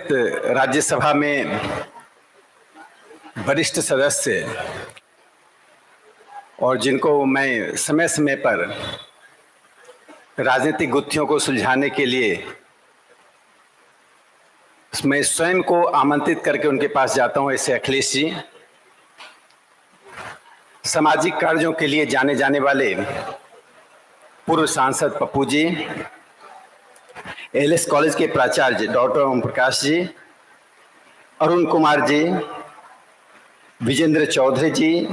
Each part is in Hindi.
राज्यसभा में वरिष्ठ सदस्य और जिनको मैं समय समय पर राजनीतिक गुत्थियों को सुलझाने के लिए मैं स्वयं को आमंत्रित करके उनके पास जाता हूं, ऐसे अखिलेश जी, सामाजिक कार्यों के लिए जाने जाने वाले पूर्व सांसद पप्पू जी, एलएस कॉलेज के प्राचार्य डॉक्टर ओम प्रकाश जी, अरुण कुमार जी, विजेंद्र चौधरी जी,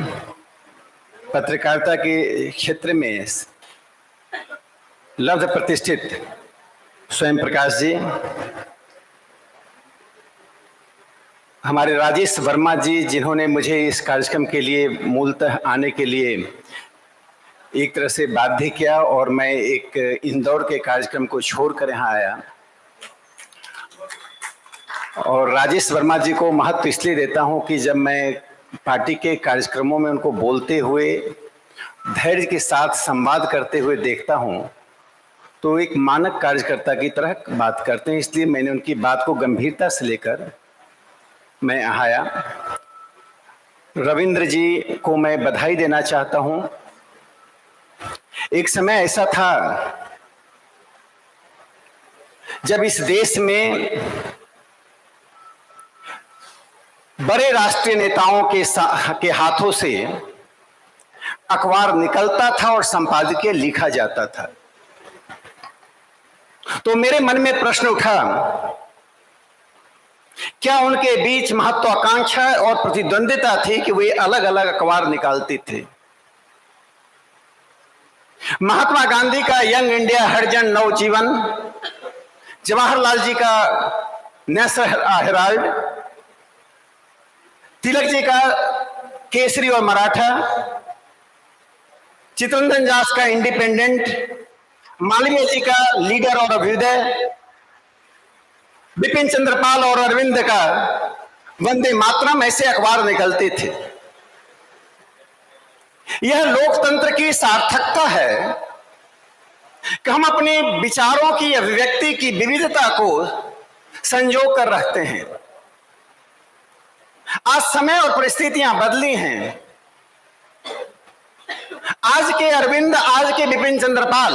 पत्रकारिता के क्षेत्र में लब्ध प्रतिष्ठित स्वयं प्रकाश जी, हमारे राजेश वर्मा जी, जिन्होंने मुझे इस कार्यक्रम के लिए मूलतः आने के लिए एक तरह से बाध्य किया और मैं एक इंदौर के कार्यक्रम को छोड़कर यहाँ आया। और राजेश वर्मा जी को महत्व इसलिए देता हूँ कि जब मैं पार्टी के कार्यक्रमों में उनको बोलते हुए धैर्य के साथ संवाद करते हुए देखता हूँ तो एक मानक कार्यकर्ता की तरह बात करते हैं, इसलिए मैंने उनकी बात को गंभीरता से लेकर मैं आया। रविंद्र जी को मैं बधाई देना चाहता हूं। एक समय ऐसा था जब इस देश में बड़े राष्ट्रीय नेताओं के हाथों से अखबार निकलता था और संपादकीय लिखा जाता था। तो मेरे मन में प्रश्न उठा, क्या उनके बीच महत्वाकांक्षा और प्रतिद्वंदिता थी कि वे अलग अलग अखबार निकालते थे? महात्मा गांधी का यंग इंडिया हरिजन नवजीवन, जवाहरलाल जी का नेशनल हेराल्ड, तिलक जी का केसरी और मराठा, चित्तरंजन दास का इंडिपेंडेंट, मालवीय जी का लीडर और अभ्युदय, बिपिन चंद्र पाल और अरविंद का वंदे मातरम, ऐसे अखबार निकलते थे। यह लोकतंत्र की सार्थकता है कि हम अपने विचारों की अभिव्यक्ति की विविधता को संजो कर रखते हैं। आज समय और परिस्थितियां बदली हैं। आज के अरविंद, आज के बिपिन चंद्र पाल,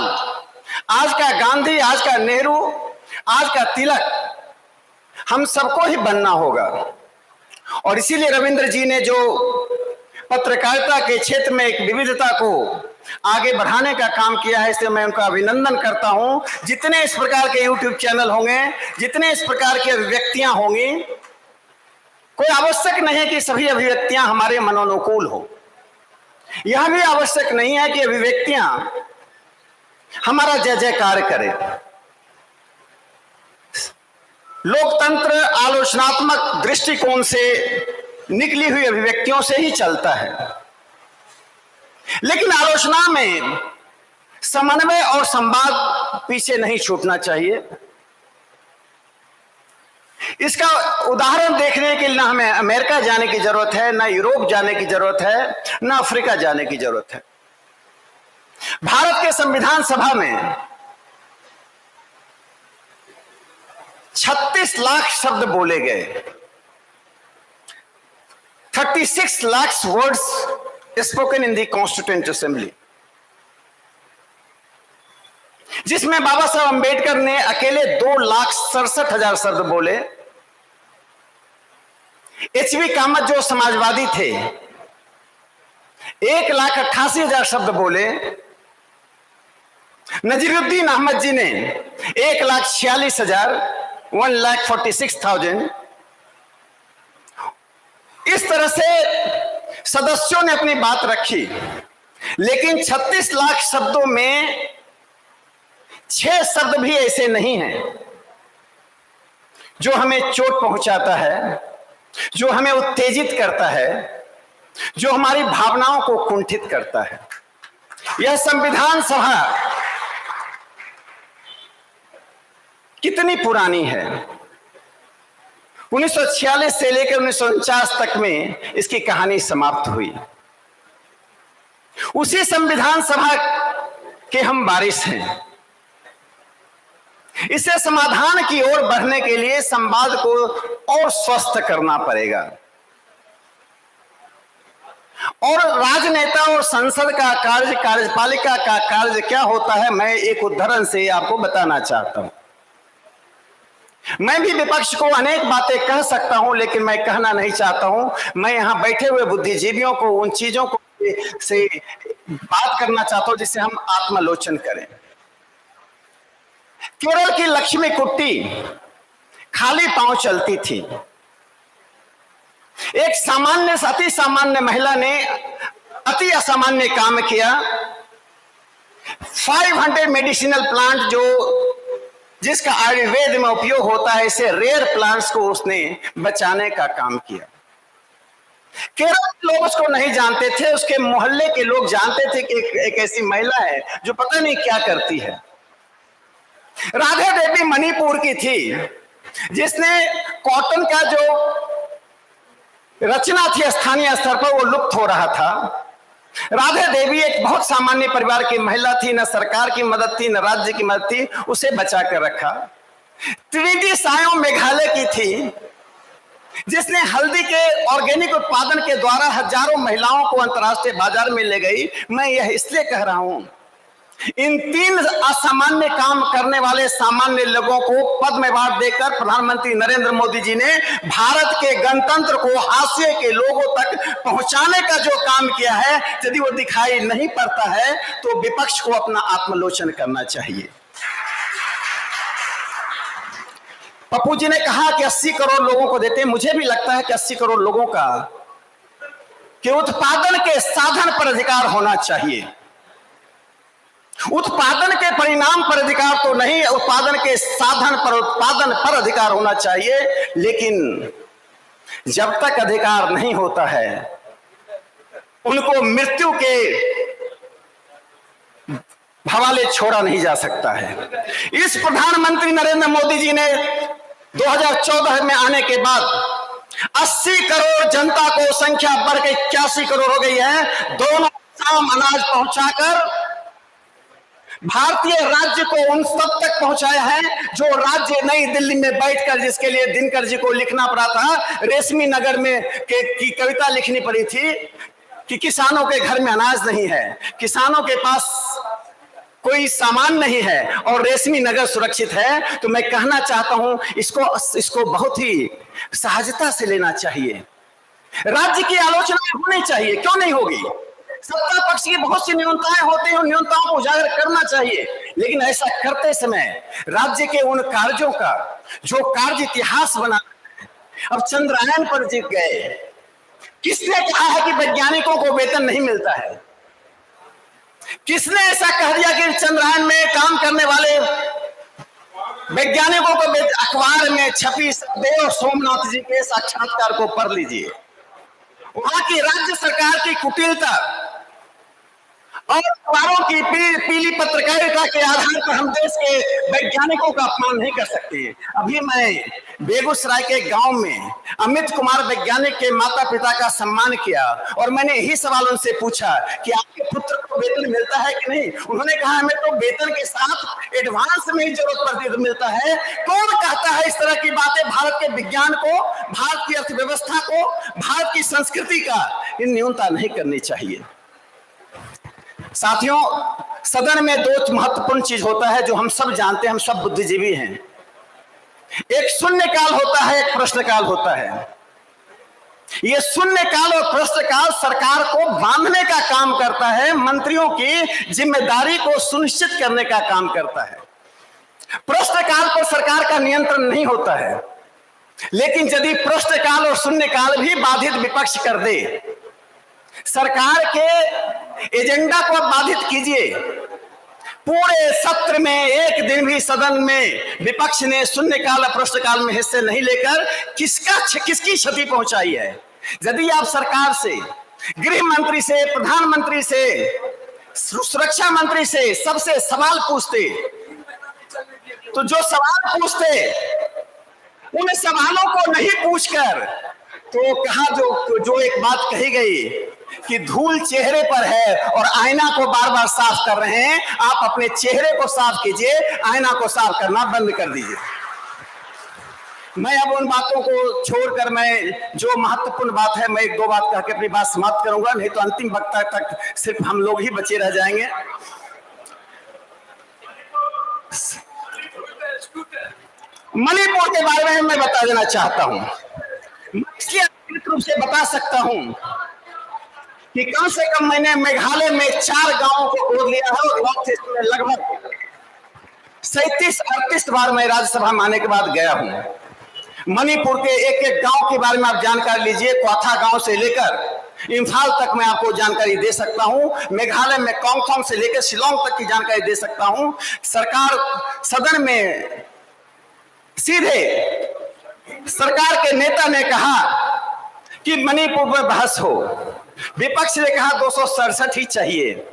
आज का गांधी, आज का नेहरू, आज का तिलक, हम सबको ही बनना होगा। और इसीलिए रविंद्र जी ने जो पत्रकारिता के क्षेत्र में एक विविधता को आगे बढ़ाने का काम किया है, इसलिए मैं उनका अभिनंदन करता हूं। जितने इस प्रकार के यूट्यूब चैनल होंगे, जितने इस प्रकार की अभिव्यक्तियां होंगी, कोई आवश्यक नहीं है कि सभी अभिव्यक्तियां हमारे मनोनुकूल हो। यह भी आवश्यक नहीं है कि अभिव्यक्तियां हमारा जय जयकार करें। लोकतंत्र आलोचनात्मक दृष्टिकोण से निकली हुई अभिव्यक्तियों से ही चलता है, लेकिन आलोचना में समन्वय और संवाद पीछे नहीं छूटना चाहिए। इसका उदाहरण देखने के लिए ना हमें अमेरिका जाने की जरूरत है, ना यूरोप जाने की जरूरत है, ना अफ्रीका जाने की जरूरत है। भारत के संविधान सभा में 36 लाख शब्द बोले गए, 36 lakh words spoken in the constituent assembly, जिसमें बाबा साहब अंबेडकर ने अकेले 2,67,000 शब्द बोले। एचवी कामत जो समाजवादी थे 1,88,000 शब्द बोले। नजीरुद्दीन अहमद जी ने 1,46,000, 1,46,000। इस तरह से सदस्यों ने अपनी बात रखी, लेकिन 36 लाख शब्दों में 6 शब्द भी ऐसे नहीं हैं जो हमें चोट पहुंचाता है, जो हमें उत्तेजित करता है, जो हमारी भावनाओं को कुंठित करता है। यह संविधान सभा कितनी पुरानी है? 1946 से लेकर 1949 तक में इसकी कहानी समाप्त हुई। उसी संविधान सभा के हम वारिस हैं। इसे समाधान की ओर बढ़ने के लिए संवाद को और स्वस्थ करना पड़ेगा। और राजनेता और संसद का कार्य, कार्यपालिका का कार्य क्या होता है, मैं एक उदाहरण से आपको बताना चाहता हूं। मैं भी विपक्ष को अनेक बातें कह सकता हूं, लेकिन मैं कहना नहीं चाहता हूं। मैं यहां बैठे हुए बुद्धिजीवियों को उन चीजों को से बात करना चाहता हूं जिससे हम आत्मालोचन करें। केरल की लक्ष्मी कुट्टी खाली पांव चलती थी। एक सामान्य, अति सामान्य महिला ने अति असामान्य काम किया। 500 मेडिसिनल प्लांट जिसका आयुर्वेद में उपयोग होता है, ऐसे रेयर प्लांट्स को उसने बचाने का काम किया। केरल के लोग उसको नहीं जानते थे, उसके मोहल्ले के लोग जानते थे कि एक ऐसी महिला है जो पता नहीं क्या करती है। राधा देवी मणिपुर की थी, जिसने कॉटन का जो रचना थी स्थानीय स्तर पर वो लुप्त हो रहा था। राधा देवी एक बहुत सामान्य परिवार की महिला थी, न सरकार की मदद थी न राज्य की मदद थी, उसे बचा कर रखा। त्रिनिटी सायों मेघालय की थी, जिसने हल्दी के ऑर्गेनिक उत्पादन के द्वारा हजारों महिलाओं को अंतर्राष्ट्रीय बाजार में ले गई। मैं यह इसलिए कह रहा हूं, इन 3 असामान्य काम करने वाले सामान्य लोगों को पद्म अवार्ड देकर प्रधानमंत्री नरेंद्र मोदी जी ने भारत के गणतंत्र को हाशिए के लोगों तक पहुंचाने का जो काम किया है, यदि वो दिखाई नहीं पड़ता है तो विपक्ष को अपना आत्मलोचन करना चाहिए। पप्पू जी ने कहा कि 80 करोड़ लोगों को देते हैं। मुझे भी लगता है कि 80 करोड़ लोगों का कि उत्पादन के साधन पर अधिकार होना चाहिए। उत्पादन के परिणाम पर अधिकार तो नहीं, उत्पादन के साधन पर, उत्पादन पर अधिकार होना चाहिए। लेकिन जब तक अधिकार नहीं होता है, उनको मृत्यु के हवाले छोड़ा नहीं जा सकता है। इस प्रधानमंत्री नरेंद्र मोदी जी ने 2014 में आने के बाद 80 करोड़ जनता को संख्या बढ़ के 81 करोड़ हो गई है, दोनों शाम अनाज पहुंचाकर भारतीय राज्य को उन सब तक पहुंचाया है जो राज्य नई दिल्ली में बैठकर, जिसके लिए दिनकर जी को लिखना पड़ा था, रेशमी नगर में की कविता लिखनी पड़ी थी कि किसानों के घर में अनाज नहीं है, किसानों के पास कोई सामान नहीं है और रेशमी नगर सुरक्षित है। तो मैं कहना चाहता हूं, इसको बहुत ही सहजता से लेना चाहिए। राज्य की आलोचना होनी चाहिए, क्यों नहीं होगी? सत्ता पक्ष की बहुत सी न्यूनताएं होती हैं, उन न्यूनताओं को उजागर करना चाहिए। लेकिन ऐसा करते समय राज्य के उन कार्यों का जो कार्य इतिहास बना, अब चंद्रयान पर जीत गए, किसने कहा है कि वैज्ञानिकों को वेतन नहीं मिलता है? किसने ऐसा कह दिया कि चंद्रयान में काम करने वाले वैज्ञानिकों को अखबार में छपी देव सोमनाथ जी के साक्षात्कार को पढ़ लीजिए। वहां की राज्य सरकार की कुटिलता और अखबारों की पीली पत्रकारिता के आधार पर हम देश के वैज्ञानिकों का अपमान नहीं कर सकते। अभी मैं बेगूसराय के गांव में अमित कुमार वैज्ञानिक के माता पिता का सम्मान किया और मैंने यही सवाल उनसे पूछा कि आपके पुत्र को वेतन मिलता है कि नहीं। उन्होंने कहा हमें तो वेतन के साथ एडवांस में ही जरूरत पड़ती है तो मिलता है। कौन कहता है इस तरह की बातें? भारत के विज्ञान को, भारत की अर्थव्यवस्था को, भारत की संस्कृति का इन न्यूनता नहीं करनी चाहिए। साथियों, सदन में 2 महत्वपूर्ण चीज होता है जो हम सब जानते हैं, हम सब बुद्धिजीवी हैं। एक शून्यकाल होता है, एक प्रश्नकाल होता है। ये शून्यकाल और प्रश्नकाल सरकार को बांधने का काम करता है, मंत्रियों की जिम्मेदारी को सुनिश्चित करने का काम करता है। प्रश्नकाल पर सरकार का नियंत्रण नहीं होता है, लेकिन यदि प्रश्नकाल और शून्यकाल भी बाधित विपक्ष कर दे, सरकार के एजेंडा को बाधित कीजिए। पूरे सत्र में एक दिन भी सदन में विपक्ष ने शून्यकाल और प्रश्नकाल में हिस्से नहीं लेकर किसकी क्षति पहुंचाई है? यदि आप सरकार से, गृह मंत्री से, प्रधानमंत्री से, सुरक्षा मंत्री से सबसे सवाल पूछते, तो जो सवाल पूछते उन सवालों को नहीं पूछकर तो कहा जो एक बात कही गई कि धूल चेहरे पर है और आईना को बार बार साफ कर रहे हैं। आप अपने चेहरे को साफ कीजिए, आईना को साफ करना बंद कर दीजिए। मैं अब उन बातों को छोड़कर मैं जो महत्वपूर्ण बात है, मैं एक दो बात कह के अपनी बात समाप्त करूंगा, नहीं तो अंतिम वक्ता तक सिर्फ हम लोग ही बचे रह जाएंगे। मणिपुर के बारे में मैं बता देना चाहता हूं, इसलिए निश्चित रूप से बता सकता हूं कि कम से कम मैंने मेघालय में 4 गांवों को गोद लिया है और नॉर्थ ईस्ट में लगभग 37-38 बार मैं राज्यसभा में आने के बाद गया हूं। मणिपुर के एक एक गांव के बारे में आप जानकारी लीजिए। क्वाथा गांव से लेकर इम्फाल तक मैं आपको जानकारी दे सकता हूं। मेघालय में कोंगथोंग से लेकर शिलोंग तक की जानकारी दे सकता हूं। सरकार सदन में सीधे सरकार के नेता ने कहा कि मणिपुर में बहस हो, विपक्ष ने कहा 267 ही चाहिए।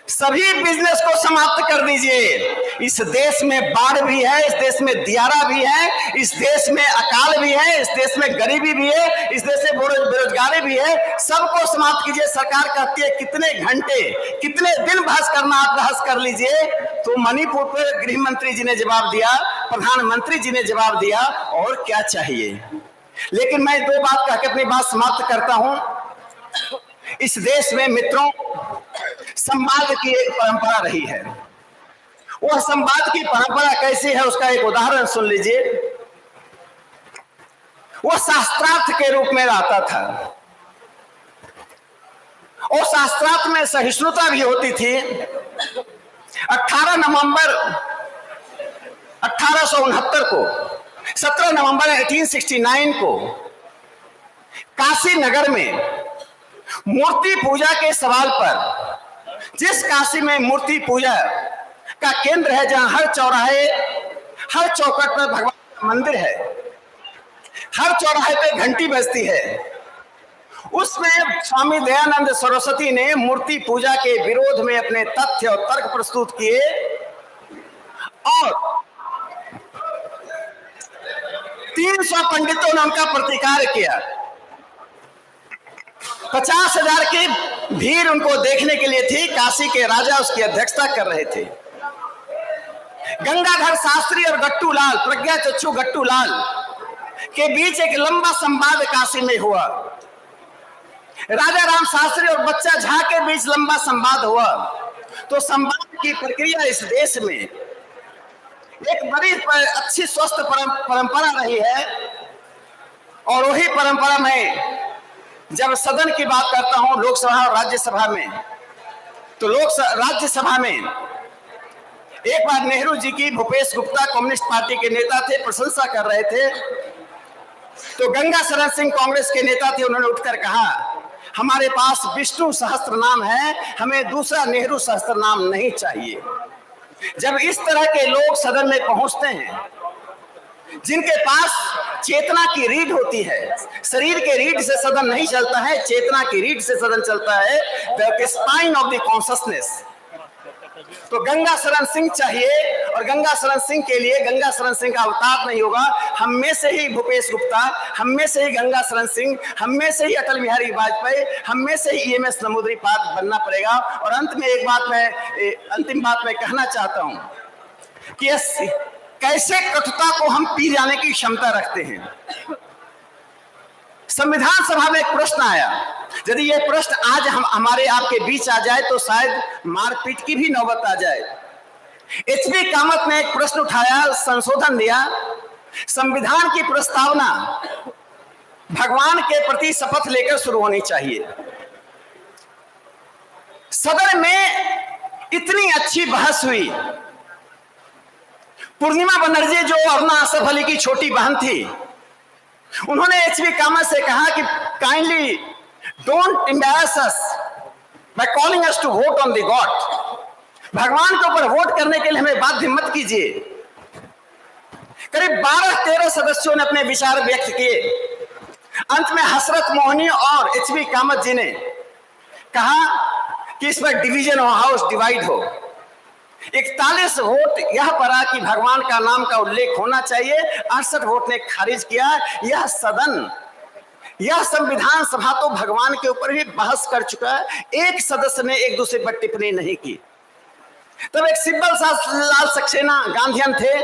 सभी बिजनेस को समाप्त कर दीजिए। इस देश में बाढ़ भी है, इस देश में दियारा भी है, इस देश में अकाल भी है, इस देश में गरीबी भी है, इस देश में बेरोजगारी भी है। सबको समाप्त कीजिए। सरकार कहती है कितने घंटे कितने दिन बहस करना, आप बहस कर लीजिए। तो मणिपुर पर गृह मंत्री जी ने जवाब दिया, प्रधानमंत्री जी ने जवाब दिया, और क्या चाहिए। लेकिन मैं 2 बात कह के अपनी बात समाप्त करता हूं। इस देश में मित्रों संवाद की एक परंपरा रही है। वह संवाद की परंपरा कैसी है उसका एक उदाहरण सुन लीजिए। वह शास्त्रार्थ के रूप में आता था और शास्त्रार्थ में सहिष्णुता भी होती थी। 18 नवंबर 1869 को 17 नवंबर 1869 को काशी नगर में मूर्ति पूजा के सवाल पर, जिस काशी में मूर्ति पूजा का केंद्र है, जहां हर चौराहे हर चौखट पर भगवान का मंदिर है, हर चौराहे पे घंटी बजती है, उसमें स्वामी दयानंद सरस्वती ने मूर्ति पूजा के विरोध में अपने तथ्य और तर्क प्रस्तुत किए और 300 पंडितों ने उनका प्रतिकार किया। 50,000 की भीड़ उनको देखने के लिए थी। काशी के राजा उसकी अध्यक्षता कर रहे थे। गंगाधर शास्त्री और गट्टू लाल, प्रज्ञा चक्षु गट्टू लाल के बीच एक लंबा संवाद काशी में हुआ। राजा राम शास्त्री और बच्चा झा के बीच लंबा संवाद हुआ। तो संवाद की प्रक्रिया इस देश में एक बड़ी अच्छी स्वस्थ परंपरा रही है। और वही परंपरा में जब सदन की बात करता हूं, लोकसभा और राज्यसभा में, तो राज्यसभा में एक बार नेहरू जी की भूपेश गुप्ता कम्युनिस्ट पार्टी के नेता थे, प्रशंसा कर रहे थे। तो गंगा शरण सिंह कांग्रेस के नेता थे, उन्होंने उठकर कहा हमारे पास विष्णु सहस्त्र नाम है, हमें दूसरा नेहरू सहस्त्र नाम नहीं चाहिए। जब इस तरह के लोग सदन में पहुंचते हैं, जिनके पास चेतना की रीढ़ होती है, शरीर के रीढ़ से सदन नहीं चलता है, चेतना की रीढ़ से सदन चलता है, the spine of the consciousness. तो गंगा शरण सिंह चाहिए, और गंगा शरण सिंह के लिए गंगा शरण सिंह का अवतार नहीं होगा। हम में से ही भूपेश गुप्ता, हम में से ही गंगा शरण सिंह, हम में से ही अटल बिहारी वाजपेयी, हम में से ही EMS नमूद्रीपाद बनना पड़ेगा। और अंत में एक बात अंतिम बात मैं कहना चाहता हूं कि कैसे कटुता को हम पी जाने की क्षमता रखते हैं। संविधान सभा में एक प्रश्न आया, यदि यह प्रश्न आज हमारे आपके बीच आ जाए तो शायद मारपीट की भी नौबत आ जाए। HP कामत ने एक प्रश्न उठाया, संशोधन दिया, संविधान की प्रस्तावना भगवान के प्रति शपथ लेकर शुरू होनी चाहिए। सदन में इतनी अच्छी बहस हुई। पूर्णिमा बनर्जी जो अरुणा असफ अली की छोटी बहन थी, उन्होंने HP कामत से कहा कि kindly don't embarrass us by calling us to vote on the god. भगवान के ऊपर वोट करने के लिए हमें बाध्य मत कीजिए। करीब 12-13 सदस्यों ने अपने विचार व्यक्त किए। अंत में हसरत मोहनी और HP कामत जी ने कहा कि इस पर डिवीजन हो, हाउस डिवाइड हो। 41 वोट यह पड़ा कि भगवान का नाम का उल्लेख होना चाहिए, 68 वोट ने खारिज किया। यह सदन यह संविधान सभा तो भगवान के ऊपर भी बहस कर चुका है, एक सदस्य ने एक दूसरे पर टिप्पणी नहीं की। तब एक सिब्बल लाल सक्सेना गांधीयन थे,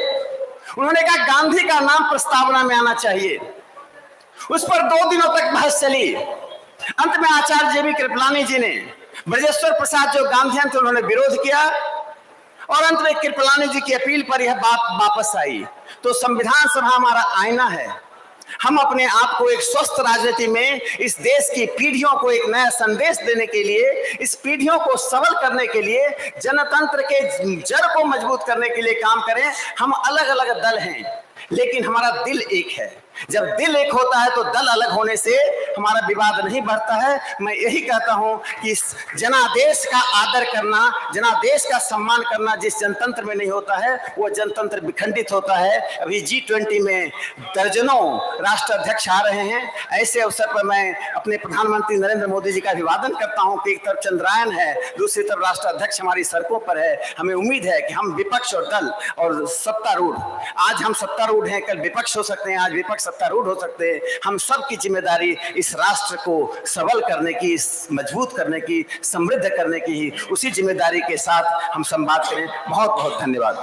उन्होंने कहा गांधी का नाम प्रस्तावना में आना चाहिए। उस पर 2 दिनों तक बहस चली। अंत में आचार्य जेबी कृपलानी जी ने, ब्रजेश्वर प्रसाद जो गांधीयन थे उन्होंने विरोध किया और अंत में कृपलानी जी की अपील पर यह बात वापस आई। तो संविधान सभा हमारा आईना है। हम अपने आप को एक स्वस्थ राजनीति में इस देश की पीढ़ियों को एक नया संदेश देने के लिए, इस पीढ़ियों को सबल करने के लिए, जनतंत्र के जड़ को मजबूत करने के लिए काम करें। हम अलग अलग दल हैं लेकिन हमारा दिल एक है। जब दिल एक होता है तो दल अलग होने से हमारा विवाद नहीं बढ़ता है। मैं यही कहता हूं कि जनादेश का आदर करना, जनादेश का सम्मान करना जिस जनतंत्र में नहीं होता है वो जनतंत्र विखंडित होता है। अभी G20 में दर्जनों राष्ट्राध्यक्ष आ रहे हैं। ऐसे अवसर पर मैं अपने प्रधानमंत्री नरेंद्र मोदी जी का अभिवादन करता हूं कि एक तरफ चंद्रायन है, दूसरी तरफ राष्ट्राध्यक्ष हमारी सड़कों पर है। हमें उम्मीद है कि हम विपक्ष और दल और सत्तारूढ़, आज हम सत्तारूढ़ हैं, कल विपक्ष हो सकते हैं, आज विपक्ष सत्तारूढ़ हो सकते हैं। हम सब की जिम्मेदारी इस राष्ट्र को सबल करने की, मजबूत करने की, समृद्ध करने की ही उसी जिम्मेदारी के साथ हम संवाद करें। बहुत बहुत धन्यवाद।